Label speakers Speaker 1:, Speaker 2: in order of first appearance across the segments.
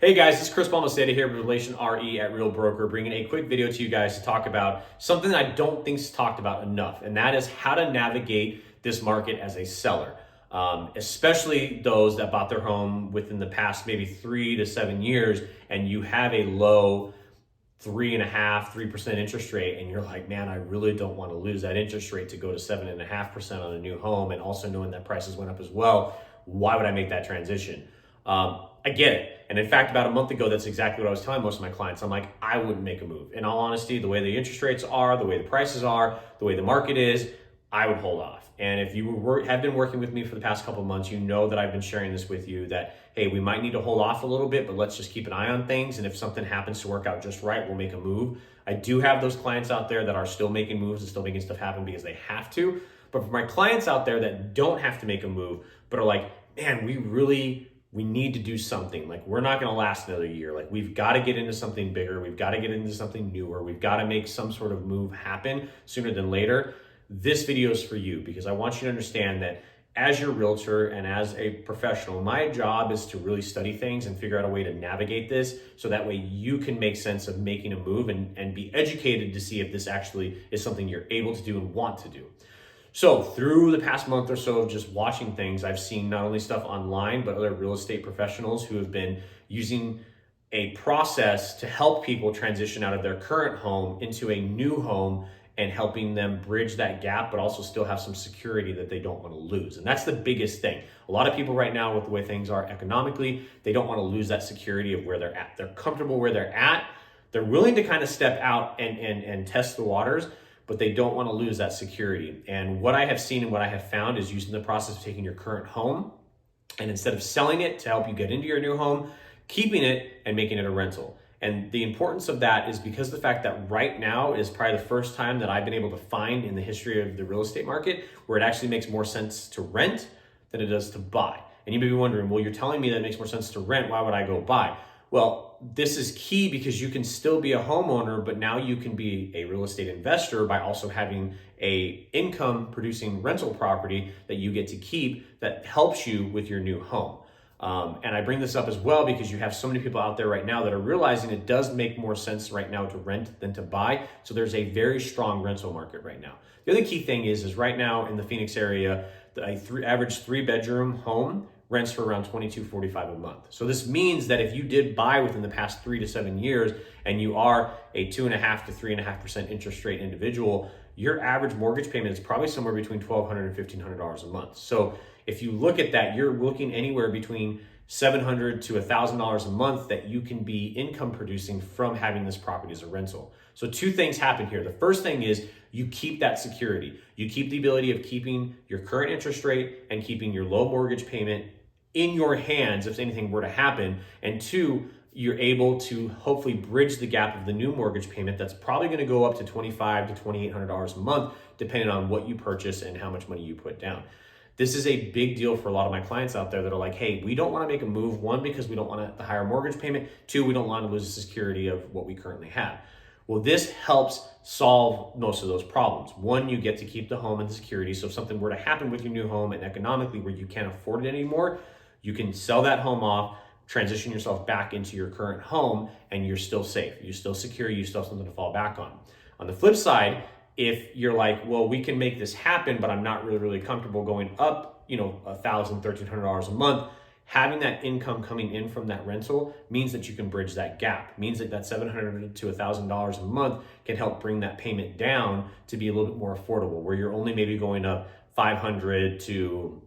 Speaker 1: Hey guys, this is Chris Balmaceda here with Relation RE at Real Broker, bringing a quick video to you guys to talk about something that I don't think is talked about enough, and that is how to navigate this market as a seller, especially those that bought their home within the past maybe 3 to 7 years, and you have a low 3.5%, 3% interest rate, and you're like, man, I really don't want to lose that interest rate to go to 7.5% on a new home, and also knowing that prices went up as well. Why would I make that transition? I get it. And in fact, about a month ago, that's exactly what I was telling most of my clients. I'm like, I wouldn't make a move. In all honesty, the way the interest rates are, the way the prices are, the way the market is, I would hold off. And if you have been working with me for the past couple of months, you know that I've been sharing this with you that, hey, we might need to hold off a little bit, but let's just keep an eye on things. And if something happens to work out just right, we'll make a move. I do have those clients out there that are still making moves and still making stuff happen because they have to. But for my clients out there that don't have to make a move, but are like, man, we need to do something. Like, we're not going to last another year. Like, we've got to get into something bigger. We've got to get into something newer. We've got to make some sort of move happen sooner than later. This video is for you because I want you to understand that as your realtor and as a professional, my job is to really study things and figure out a way to navigate this so that way you can make sense of making a move and be educated to see if this actually is something you're able to do and want to do. So through the past month or so of just watching things, I've seen not only stuff online, but other real estate professionals who have been using a process to help people transition out of their current home into a new home and helping them bridge that gap, but also still have some security that they don't want to lose. And that's the biggest thing. A lot of people right now, with the way things are economically, they don't want to lose that security of where they're at. They're comfortable where they're at. They're willing to kind of step out and test the waters, but they don't want to lose that security. And what I have seen and what I have found is using the process of taking your current home and instead of selling it to help you get into your new home, keeping it and making it a rental. And the importance of that is because the fact that right now is probably the first time that I've been able to find in the history of the real estate market where it actually makes more sense to rent than it does to buy. And you may be wondering, well, you're telling me that it makes more sense to rent. Why would I go buy? Well, this is key because you can still be a homeowner, but now you can be a real estate investor by also having a income producing rental property that you get to keep that helps you with your new home. And I bring this up as well because you have so many people out there right now that are realizing it does make more sense right now to rent than to buy. So there's a very strong rental market right now. The other key thing is right now in the Phoenix area, average 3-bedroom home rents for around $22.45 a month. So this means that if you did buy within the past 3 to 7 years and you are a 2.5% to 3.5% interest rate individual, your average mortgage payment is probably somewhere between $1,200 and $1,500 a month. So if you look at that, you're looking anywhere between $700 to $1,000 a month that you can be income producing from having this property as a rental. So two things happen here. The first thing is you keep that security. You keep the ability of keeping your current interest rate and keeping your low mortgage payment in your hands if anything were to happen. And two, you're able to hopefully bridge the gap of the new mortgage payment that's probably going to go up to $2,500 to $2,800 a month, depending on what you purchase and how much money you put down. This is a big deal for a lot of my clients out there that are like, hey, we don't want to make a move. One, because we don't want the higher mortgage payment. Two, we don't want to lose the security of what we currently have. Well, this helps solve most of those problems. One, you get to keep the home and the security. So if something were to happen with your new home and economically where you can't afford it anymore, you can sell that home off, transition yourself back into your current home, and you're still safe. You're still secure. You still have something to fall back on. On the flip side, if you're like, well, we can make this happen, but I'm not really comfortable going up, $1,000, $1,300 a month, having that income coming in from that rental means that you can bridge that gap. Means that $700 to $1,000 a month can help bring that payment down to be a little bit more affordable, where you're only maybe going up $500 to,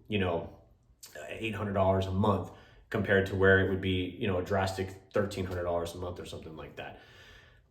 Speaker 1: $800 a month compared to where it would be, a drastic $1,300 a month or something like that.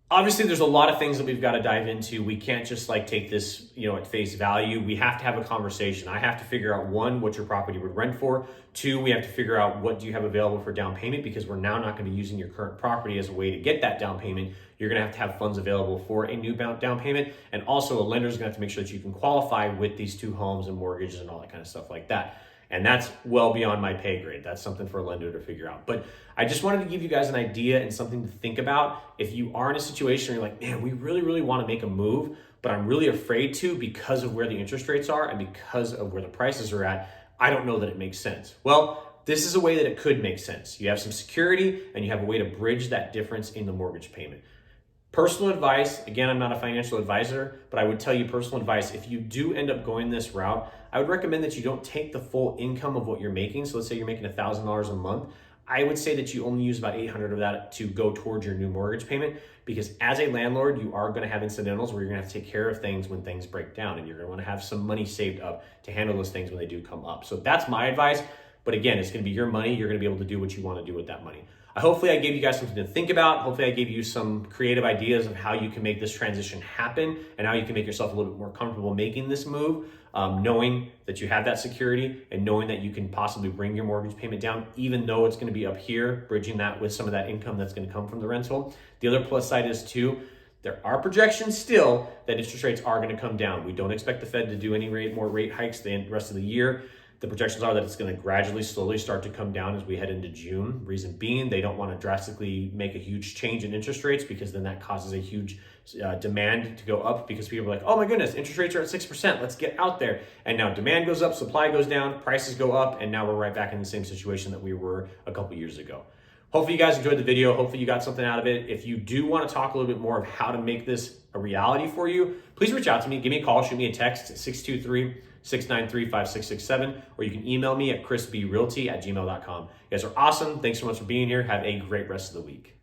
Speaker 1: Obviously, there's a lot of things that we've got to dive into. We can't just take this, at face value. We have to have a conversation. I have to figure out, one, what your property would rent for. Two, we have to figure out what do you have available for down payment, because we're now not going to be using your current property as a way to get that down payment. You're going to have funds available for a new down payment. And also a lender is going to have to make sure that you can qualify with these two homes and mortgages and all that kind of stuff like that. And that's well beyond my pay grade. That's something for a lender to figure out. But I just wanted to give you guys an idea and something to think about. If you are in a situation where you're like, man, we really want to make a move, but I'm really afraid to because of where the interest rates are and because of where the prices are at, I don't know that it makes sense. Well, this is a way that it could make sense. You have some security and you have a way to bridge that difference in the mortgage payment. Personal advice, again, I'm not a financial advisor, but I would tell you personal advice, if you do end up going this route, I would recommend that you don't take the full income of what you're making. So let's say you're making $1,000 a month. I would say that you only use about 800 of that to go towards your new mortgage payment, because as a landlord, you are going to have incidentals where you're going to have to take care of things when things break down, and you're going to want to have some money saved up to handle those things when they do come up. So that's my advice. But again, it's going to be your money. You're going to be able to do what you want to do with that money. Hopefully I gave you guys something to think about. Hopefully I gave you some creative ideas of how you can make this transition happen and how you can make yourself a little bit more comfortable making this move, knowing that you have that security and knowing that you can possibly bring your mortgage payment down, even though it's going to be up here, bridging that with some of that income that's going to come from the rental. The other plus side is too, there are projections still that interest rates are going to come down. We don't expect the Fed to do any more rate hikes the rest of the year. The projections are that it's going to gradually, slowly start to come down as we head into June. Reason being, they don't want to drastically make a huge change in interest rates, because then that causes a huge demand to go up, because people are like, oh my goodness, interest rates are at 6%, let's get out there. And now demand goes up, supply goes down, prices go up, and now we're right back in the same situation that we were a couple years ago. Hopefully you guys enjoyed the video. Hopefully you got something out of it. If you do want to talk a little bit more of how to make this a reality for you, please reach out to me. Give me a call, shoot me a text at 623-693-5667, or you can email me at chrisbrealty@gmail.com. You guys are awesome. Thanks so much for being here. Have a great rest of the week.